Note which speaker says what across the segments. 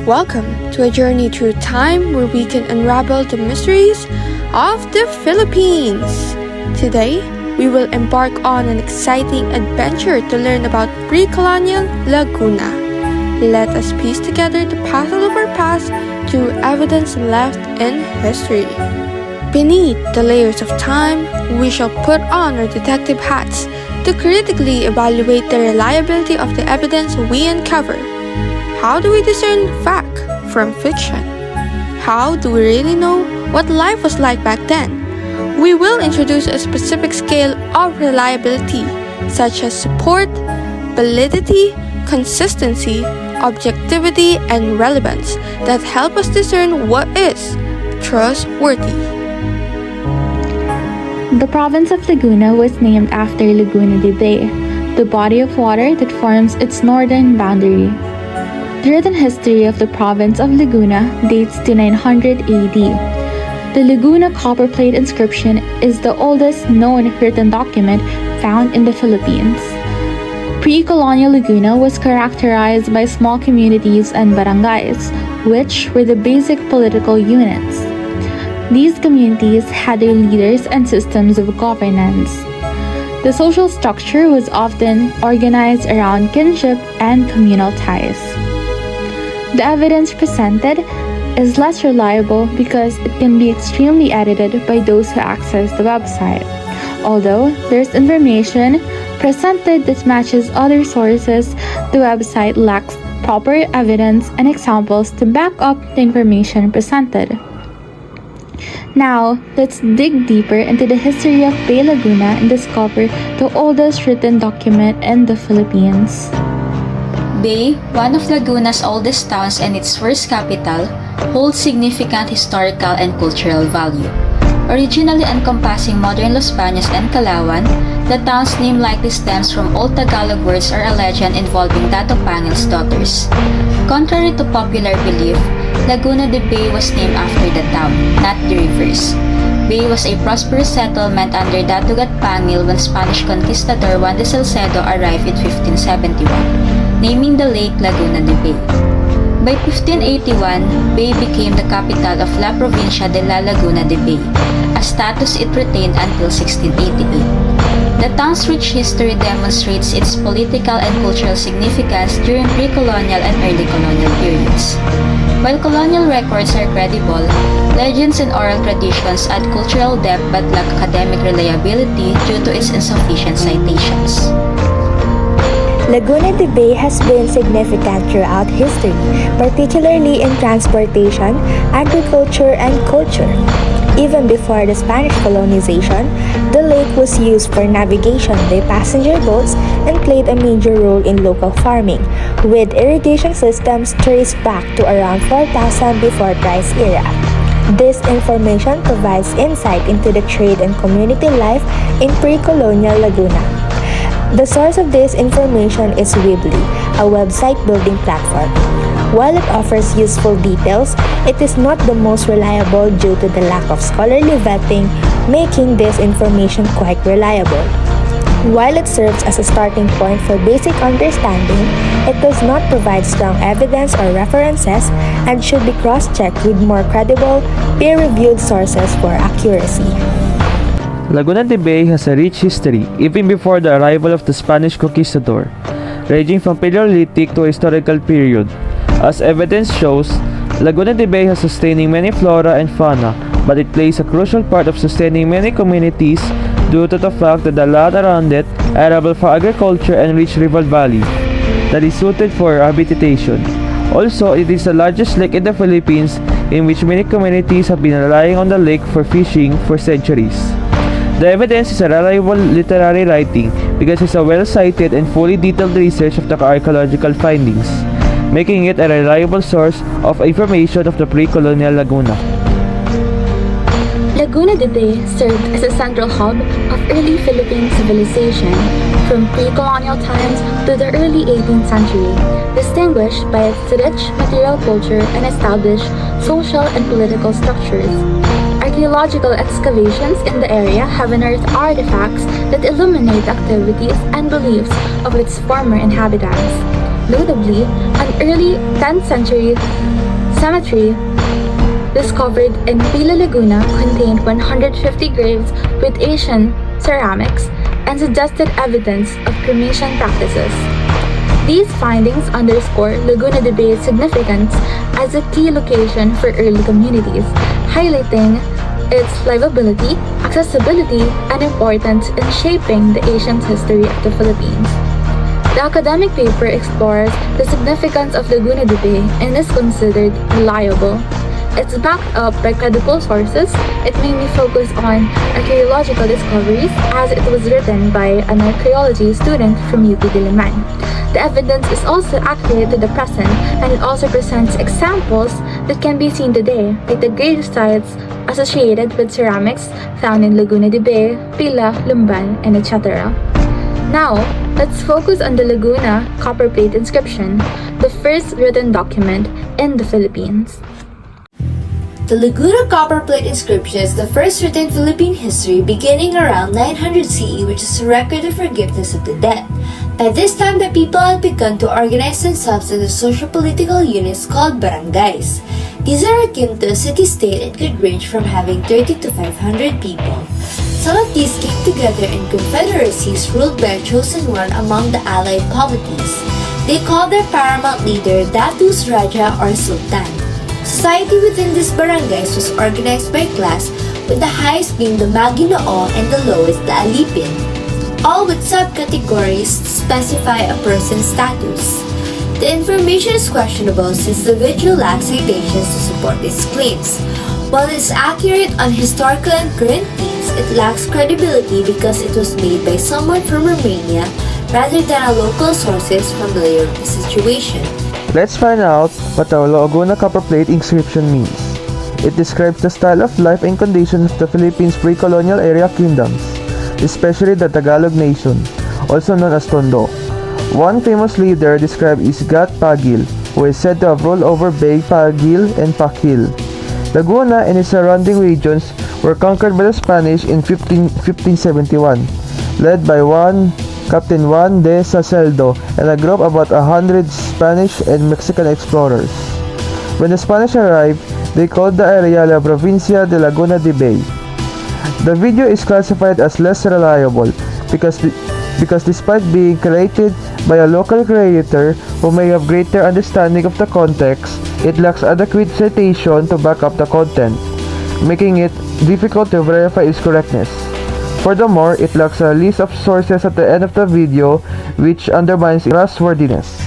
Speaker 1: Welcome to a journey through time where we can unravel the mysteries of the Philippines. Today, we will embark on an exciting adventure to learn about pre-colonial Laguna. Let us piece together the puzzle of our past through evidence left in history. Beneath the layers of time, we shall put on our detective hats to critically evaluate the reliability of the evidence we uncover. How do we discern fact from fiction? How do we really know what life was like back then? We will introduce a specific scale of reliability, such as support, validity, consistency, objectivity, and relevance that help us discern what is trustworthy.
Speaker 2: The province of Laguna was named after Laguna de Bay, the body of water that forms its northern boundary. The written history of the province of Laguna dates to 900 AD. The Laguna copperplate inscription is the oldest known written document found in the Philippines. Pre-colonial Laguna was characterized by small communities and barangays, which were the basic political units. These communities had their leaders and systems of governance. The social structure was often organized around kinship and communal ties. The evidence presented is less reliable because it can be extremely edited by those who access the website. Although there's information presented that matches other sources, the website lacks proper evidence and examples to back up the information presented. Now, let's dig deeper into the history of Bay Laguna and discover the oldest written document in the Philippines.
Speaker 3: Bay, one of Laguna's oldest towns and its first capital, holds significant historical and cultural value. Originally encompassing modern Los Baños and Calauan, the town's name likely stems from Old Tagalog words or a legend involving Dato Pangil's daughters. Contrary to popular belief, Laguna de Bay was named after the town, not the rivers. Bay was a prosperous settlement under Datugat Pangil when Spanish conquistador Juan de Salcedo arrived in 1571, naming the lake Laguna de Bay. By 1581, Bay became the capital of La Provincia de la Laguna de Bay, a status it retained until 1688. The town's rich history demonstrates its political and cultural significance during pre-colonial and early colonial periods. While colonial records are credible, legends and oral traditions add cultural depth but lack academic reliability due to its insufficient citations.
Speaker 4: Laguna de Bay has been significant throughout history, particularly in transportation, agriculture, and culture. Even before the Spanish colonization, the lake was used for navigation by passenger boats and played a major role in local farming, with irrigation systems traced back to around 4000 before Christ era. This information provides insight into the trade and community life in pre-colonial Laguna. The source of this information is Weebly, a website building platform. While it offers useful details, it is not the most reliable due to the lack of scholarly vetting, making this information quite reliable. While it serves as a starting point for basic understanding, it does not provide strong evidence or references and should be cross-checked with more credible, peer-reviewed sources for accuracy.
Speaker 5: Laguna de Bay has a rich history even before the arrival of the Spanish conquistador, ranging from Paleolithic to historical period. As evidence shows, Laguna de Bay has sustaining many flora and fauna, but it plays a crucial part of sustaining many communities due to the fact that the land around it is arable for agriculture and rich river valley that is suited for habitation. Also, it is the largest lake in the Philippines in which many communities have been relying on the lake for fishing for centuries. The evidence is a reliable literary writing because it's a well-cited and fully detailed research of the archaeological findings, making it a reliable source of information of the pre-colonial Laguna.
Speaker 2: Laguna de Bay served as a central hub of early Philippine civilization from pre-colonial times to the early 18th century, distinguished by its rich material culture and established social and political structures. Archaeological excavations in the area have unearthed artifacts that illuminate activities and beliefs of its former inhabitants. Notably, an early 10th century cemetery discovered in Pila Laguna contained 150 graves with Asian ceramics and suggested evidence of cremation practices. These findings underscore Laguna de Bay's significance as a key location for early communities, highlighting its livability, accessibility, and importance in shaping the ancient history of the Philippines. The academic paper explores the significance of Laguna de Bay and is considered reliable. It's backed up by credible sources. It mainly focused on archaeological discoveries as it was written by an archaeology student from UP Diliman. The evidence is also accurate to the present, and it also presents examples that can be seen today, like the grave sites associated with ceramics found in Laguna de Bay, Pila, Lumban, and etc. Now, let's focus on the Laguna copperplate inscription, the first written document in the Philippines.
Speaker 6: The Laguna copperplate inscription is the first written Philippine history beginning around 900 CE, which is a record of forgiveness of the dead. By this time, the people had begun to organize themselves into socio-political units called barangays. These are akin to a city-state and could range from having 30 to 500 people. Some of these came together in confederacies ruled by a chosen one among the allied polities. They called their paramount leader Datus Raja or Sultan. Society within these barangays was organized by class, with the highest being the Maginoo and the lowest the Alipin, all with subcategories to specify a person's status. The information is questionable since the video lacks citations to support its claims. While it is accurate on historical and current themes, it lacks credibility because it was made by someone from Romania rather than a local sources familiar with the situation.
Speaker 5: Let's find out what the Laguna copperplate inscription means. It describes the style of life and conditions of the Philippines' pre-colonial area kingdoms, especially the Tagalog nation, also known as Tondo. One famous leader described is Gat Pagil, who is said to have ruled over Bay Pagil and Pakil. Laguna and its surrounding regions were conquered by the Spanish in 1571, led by Captain Juan de Saceldo and a group of about 100 Spanish and Mexican explorers. When the Spanish arrived, they called the area La Provincia de Laguna de Bay. The video is classified as less reliable because despite being created by a local creator who may have greater understanding of the context, it lacks adequate citation to back up the content, making it difficult to verify its correctness. Furthermore, it lacks a list of sources at the end of the video, which undermines trustworthiness.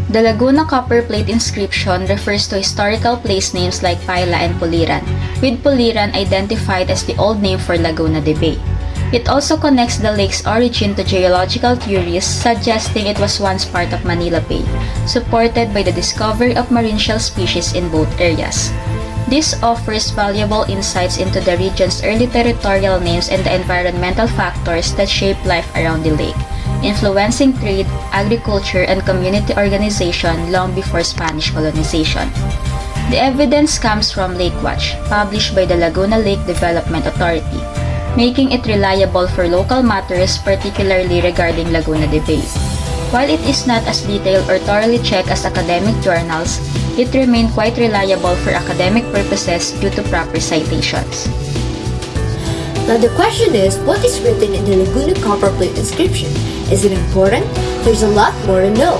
Speaker 3: The Laguna copperplate inscription refers to historical place names like Paila and Puliran, with Puliran identified as the old name for Laguna de Bay. It also connects the lake's origin to geological theories, suggesting it was once part of Manila Bay, supported by the discovery of marine shell species in both areas. This offers valuable insights into the region's early territorial names and the environmental factors that shape life around the lake, influencing trade, agriculture, and community organization long before Spanish colonization. The evidence comes from Lake Watch, published by the Laguna Lake Development Authority, making it reliable for local matters, particularly regarding Laguna de Bay. While it is not as detailed or thoroughly checked as academic journals, it remained quite reliable for academic purposes due to proper citations.
Speaker 6: Now the question is, what is written in the Laguna copperplate inscription? Is it important? There's a lot more to know.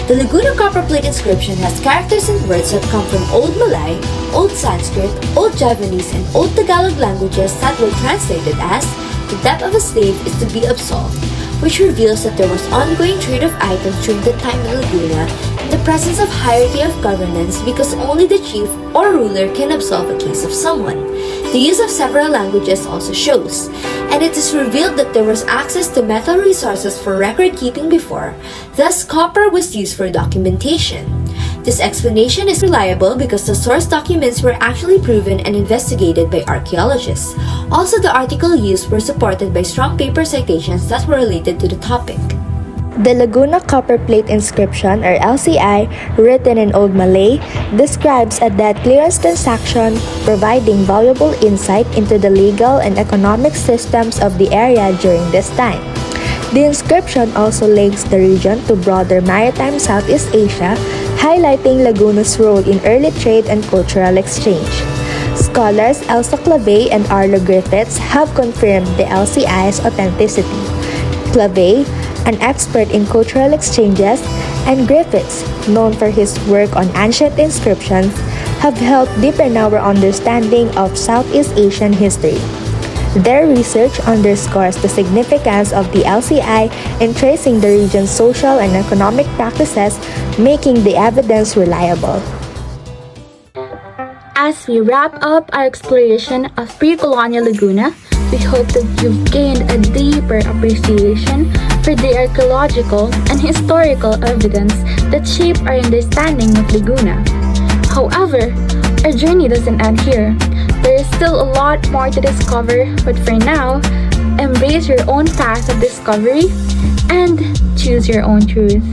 Speaker 6: The Laguna copperplate inscription has characters and words that come from Old Malay, Old Sanskrit, Old Javanese, and Old Tagalog languages that were translated as, "The death of a slave is to be absolved," which reveals that there was ongoing trade of items during the time in Laguna in the presence of hierarchy of governance because only the chief or ruler can absolve a case of someone. The use of several languages also shows, and it is revealed that there was access to metal resources for record keeping before, thus copper was used for documentation. This explanation is reliable because the source documents were actually proven and investigated by archaeologists. Also, the article used were supported by strong paper citations that were related to the topic.
Speaker 4: The Laguna copperplate inscription, or LCI, written in Old Malay, describes a debt clearance transaction, providing valuable insight into the legal and economic systems of the area during this time. The inscription also links the region to broader maritime Southeast Asia, highlighting Laguna's role in early trade and cultural exchange. Scholars Elsa Clave and Arlo Griffiths have confirmed the LCI's authenticity. Clave, an expert in cultural exchanges, and Griffiths, known for his work on ancient inscriptions, have helped deepen our understanding of Southeast Asian history. Their research underscores the significance of the LCI in tracing the region's social and economic practices, making the evidence reliable.
Speaker 2: As we wrap up our exploration of pre-colonial Laguna, we hope that you've gained a deeper appreciation for the archaeological and historical evidence that shape our understanding of Laguna. However, our journey doesn't end here. There is still a lot more to discover, but for now, embrace your own path of discovery and choose your own truth.